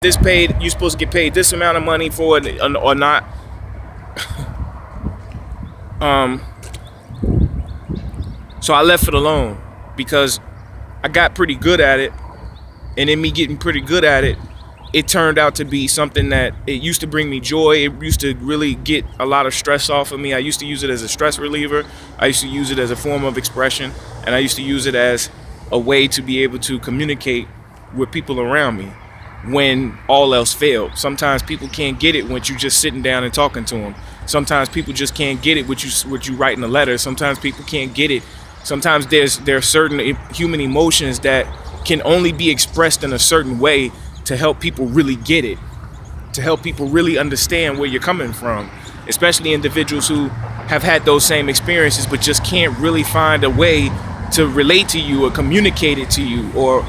this paid, you're supposed to get paid this amount of money for it or not. So I left it alone because I got pretty good at it, and in me getting pretty good at it, it turned out to be something that it used to bring me joy. It used to really get a lot of stress off of me. I used to use it as a stress reliever. I used to use it as a form of expression, and I used to use it as a way to be able to communicate with people around me when all else failed. Sometimes people can't get it when you just sitting down and talking to them. Sometimes people just can't get it what you write in a letter. Sometimes people can't get it. Sometimes there are certain human emotions that can only be expressed in a certain way to help people really get it, to help people really understand where you're coming from, especially individuals who have had those same experiences but just can't really find a way to relate to you or communicate it to you or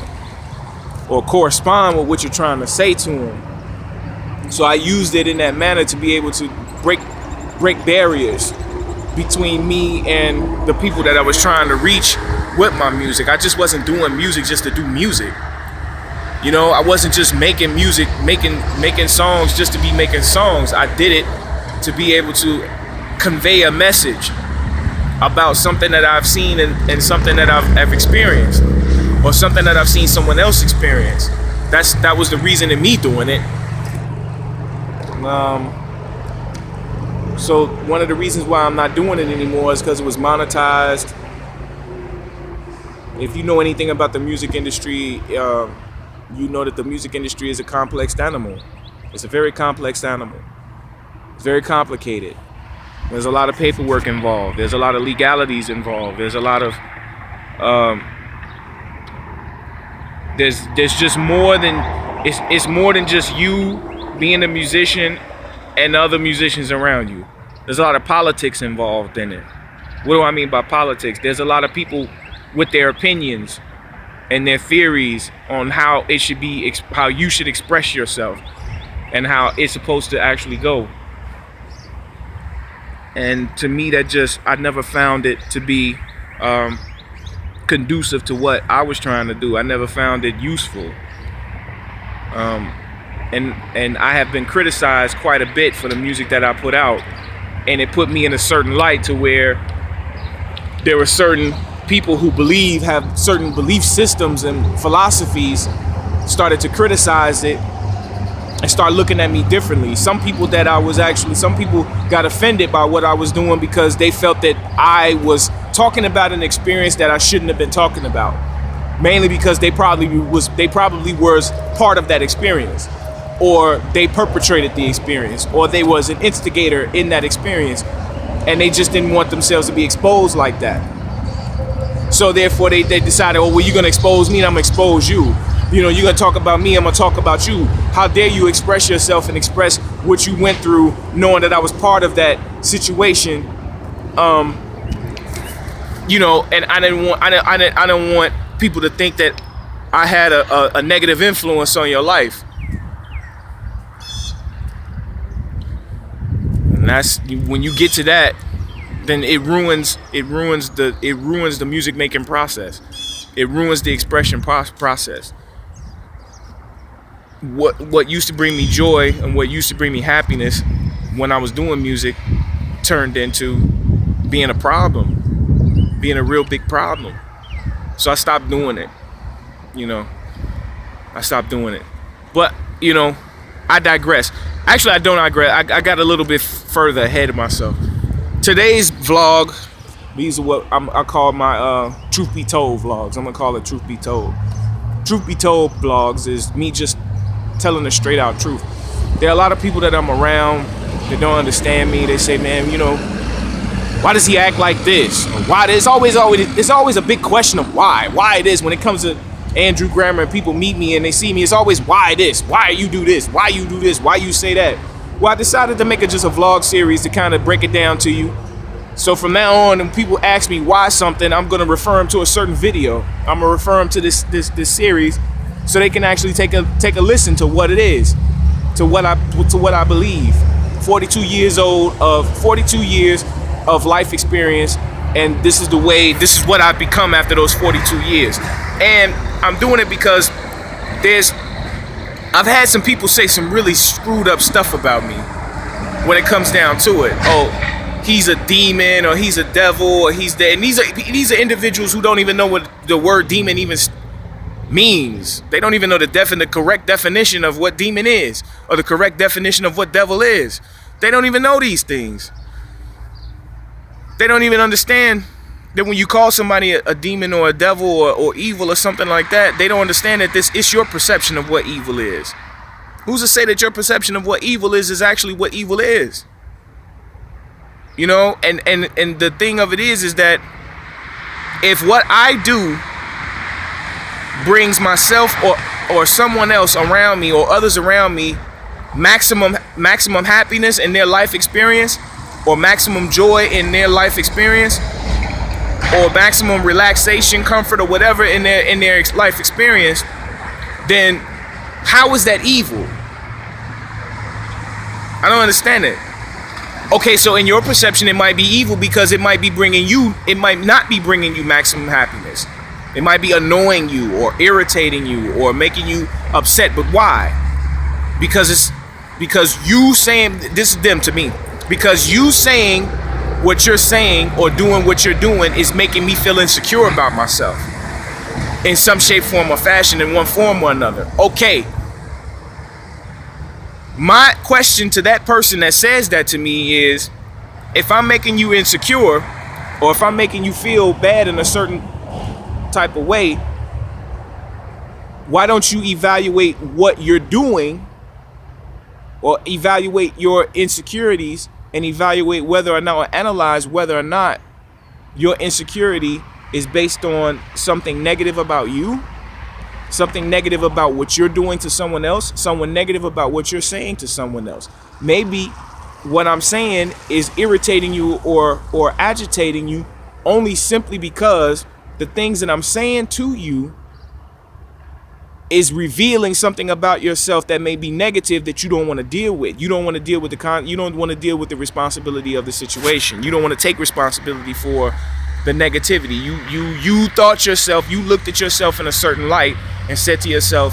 correspond with what you're trying to say to them. So I used it in that manner to be able to break barriers between me and the people that I was trying to reach with my music. I just wasn't doing music just to do music. You know, I wasn't just making music, making songs just to be making songs. I did it to be able to convey a message about something that I've seen and something that I've experienced, or something that I've seen someone else experience. That was the reason in me doing it. So one of the reasons why I'm not doing it anymore is because it was monetized. If you know anything about the music industry, you know that the music industry is a complex animal. It's a very complex animal. It's very complicated. There's a lot of paperwork involved. There's a lot of legalities involved. There's a lot of there's just more than it's more than just you being a musician and other musicians around you. There's a lot of politics involved in it. What do I mean by politics? There's a lot of people with their opinions and their theories on how it should be, how you should express yourself and how it's supposed to actually go. And to me, I never found it to be conducive to what I was trying to do. I never found it useful. And I have been criticized quite a bit for the music that I put out. And it put me in a certain light to where there were certain people who have certain belief systems and philosophies started to criticize it and start looking at me differently. Some people got offended by what I was doing because they felt that I was talking about an experience that I shouldn't have been talking about. Mainly because they probably was part of that experience, or they perpetrated the experience, or they was an instigator in that experience, and they just didn't want themselves to be exposed like that. So therefore they decided, oh, well, you're gonna expose me and I'm gonna expose you. You know, you're gonna talk about me, I'm gonna talk about you. How dare you express yourself and express what you went through, knowing that I was part of that situation. You know, and I didn't want people to think that I had a negative influence on your life. And that's when you get to that, then it ruins the music making process. It ruins the expression process. What used to bring me joy and what used to bring me happiness when I was doing music turned into being a problem, being a real big problem. So I stopped doing it. You know, I stopped doing it. But, you know, I digress. Actually, I don't digress. I got a little bit further ahead of myself. Today's vlog, these are what I call my Truth Be Told vlogs. I'm going to call it Truth Be Told. Truth Be Told vlogs is me just telling the straight out truth. There are a lot of people that I'm around that don't understand me. They say, man, you know, why does he act like this? Or why? It's always a big question of why it is when it comes to Andrew Grammer and people meet me and they see me. It's always why this, why you do this, why you do this, why you say that. Well, I decided to make just a vlog series to kind of break it down to you. So from now on, when people ask me why something, I'm going to refer them to a certain video. I'm going to refer them to this series so they can actually take a listen to what it is, to what I believe. 42 years of life experience, and this is what I've become after those 42 years. And I'm doing it because I've had some people say some really screwed up stuff about me when it comes down to it. Oh, he's a demon, or he's a devil, or he's dead. And these are individuals who don't even know what the word demon even means. They don't even know the correct definition of what demon is, or the correct definition of what devil is. They don't even know these things. They don't even understand that when you call somebody a demon or a devil or evil or something like that, they don't understand that it's your perception of what evil is. Who's to say that your perception of what evil is actually what evil is? You know, and the thing of it is that if what I do brings myself or someone else around me or others around me maximum happiness in their life experience, or maximum joy in their life experience, or maximum relaxation, comfort, or whatever in their life experience, then how is that evil? I don't understand it. Okay, so in your perception, it might be evil because it might not be bringing you maximum happiness. It might be annoying you or irritating you or making you upset. But why? Because you saying, this is them to me, because you saying what you're saying or doing what you're doing is making me feel insecure about myself in some shape, form, or fashion, in one form or another. Okay. My question to that person that says that to me is, if I'm making you insecure, or if I'm making you feel bad in a certain type of way, why don't you evaluate what you're doing, or evaluate your insecurities, and evaluate whether or not, or analyze whether or not your insecurity is based on something negative about you, something negative about what you're doing to someone else, someone negative about what you're saying to someone else. Maybe what I'm saying is irritating you or agitating you only simply because the things that I'm saying to you is revealing something about yourself that may be negative that you don't want to deal with. You don't want to deal with you don't want to deal with the responsibility of the situation. You don't want to take responsibility for the negativity. You thought yourself, you looked at yourself in a certain light and said to yourself,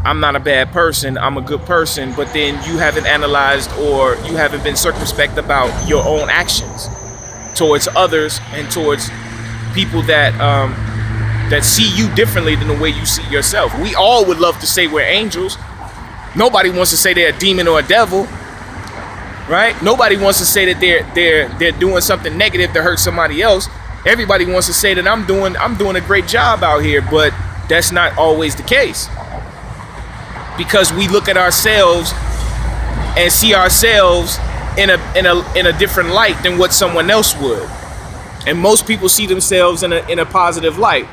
I'm not a bad person, I'm a good person, but then you haven't analyzed, or you haven't been circumspect about your own actions towards others and towards people that see you differently than the way you see yourself. We all would love to say we're angels. Nobody wants to say they're a demon or a devil, right? Nobody wants to say that they're doing something negative to hurt somebody else. Everybody wants to say that I'm doing a great job out here, but that's not always the case, because we look at ourselves and see ourselves in a different light than what someone else would. And most people see themselves in a positive light,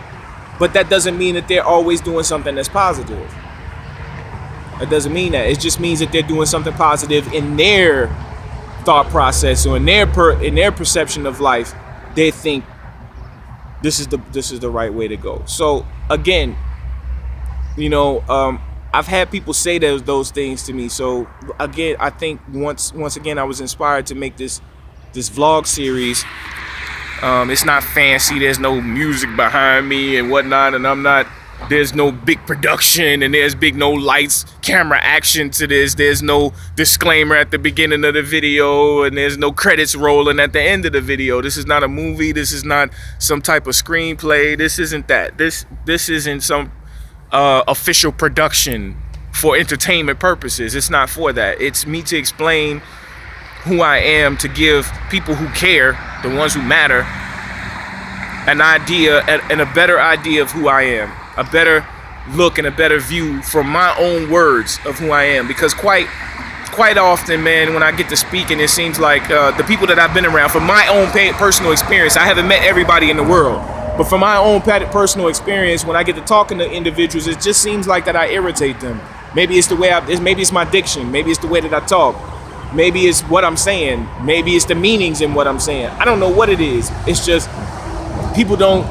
but that doesn't mean that they're always doing something that's positive. It doesn't mean that. It just means that they're doing something positive in their thought process, or in their perception of life. They think this is the right way to go. So again, you know, I've had people say those things to me. So again, I think once again I was inspired to make this vlog series. It's not fancy. There's no music behind me and whatnot, and there's no big production, and there's no lights, camera action to this. There's no disclaimer at the beginning of the video, and there's no credits rolling at the end of the video. This is not a movie. This is not some type of screenplay. This isn't that. This isn't some official production for entertainment purposes. It's not for that. It's me to explain who I am, to give people who care, the ones who matter, an idea and a better idea of who I am, a better look and a better view from my own words of who I am. Because quite often, man, when I get to speaking, it seems like the people that I've been around, from my own personal experience, I haven't met everybody in the world, but from my own personal experience, when I get to talking to individuals, it just seems like that I irritate them. Maybe it's the way maybe it's my diction, maybe it's the way that I talk. Maybe it's what I'm saying. Maybe it's the meanings in what I'm saying. I don't know what it is. It's just people don't.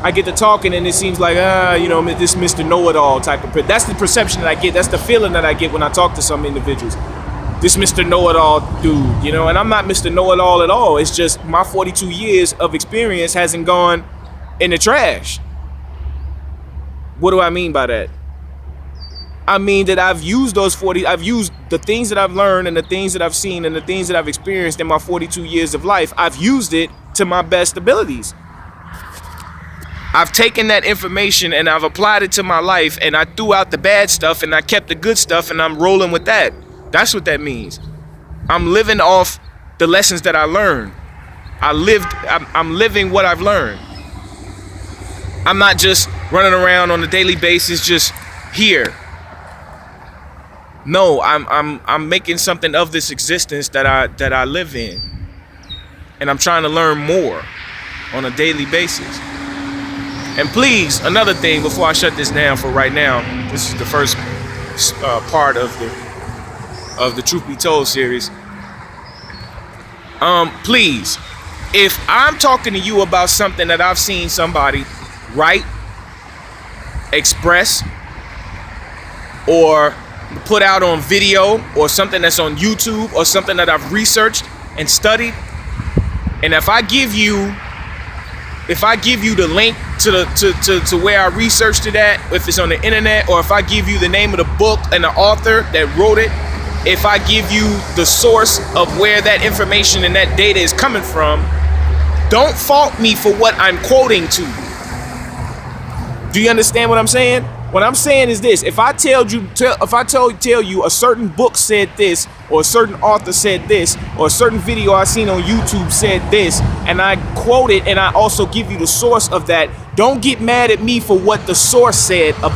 I get to talking and it seems like, this Mr. Know-It-All type of. That's the perception that I get. That's the feeling that I get when I talk to some individuals. This Mr. Know-It-All dude, and I'm not Mr. Know-It-All at all. It's just my 42 years of experience hasn't gone in the trash. What do I mean by that? I mean that I've used I've used the things that I've learned and the things that I've seen and the things that I've experienced in my 42 years of life. I've used it to my best abilities. I've taken that information and I've applied it to my life, and I threw out the bad stuff and I kept the good stuff, and I'm rolling with that. That's what that means. I'm living off the lessons that I learned. I'm living what I've learned. I'm not just running around on a daily basis just here. No, I'm making something of this existence that I live in. And I'm trying to learn more on a daily basis. And please, another thing before I shut this down for right now, this is the first part of the Truth Be Told series. Please, if I'm talking to you about something that I've seen somebody write, express, or put out on video, or something that's on YouTube, or something that I've researched and studied, and if I give you the link to where I researched it at, if it's on the internet, or if I give you the name of the book and the author that wrote it, if I give you the source of where that information and that data is coming from, don't fault me for what I'm quoting to you. Do you understand what I'm saying? What I'm saying is this: if I tell you a certain book said this, or a certain author said this, or a certain video I seen on YouTube said this, and I quote it, and I also give you the source of that, don't get mad at me for what the source said about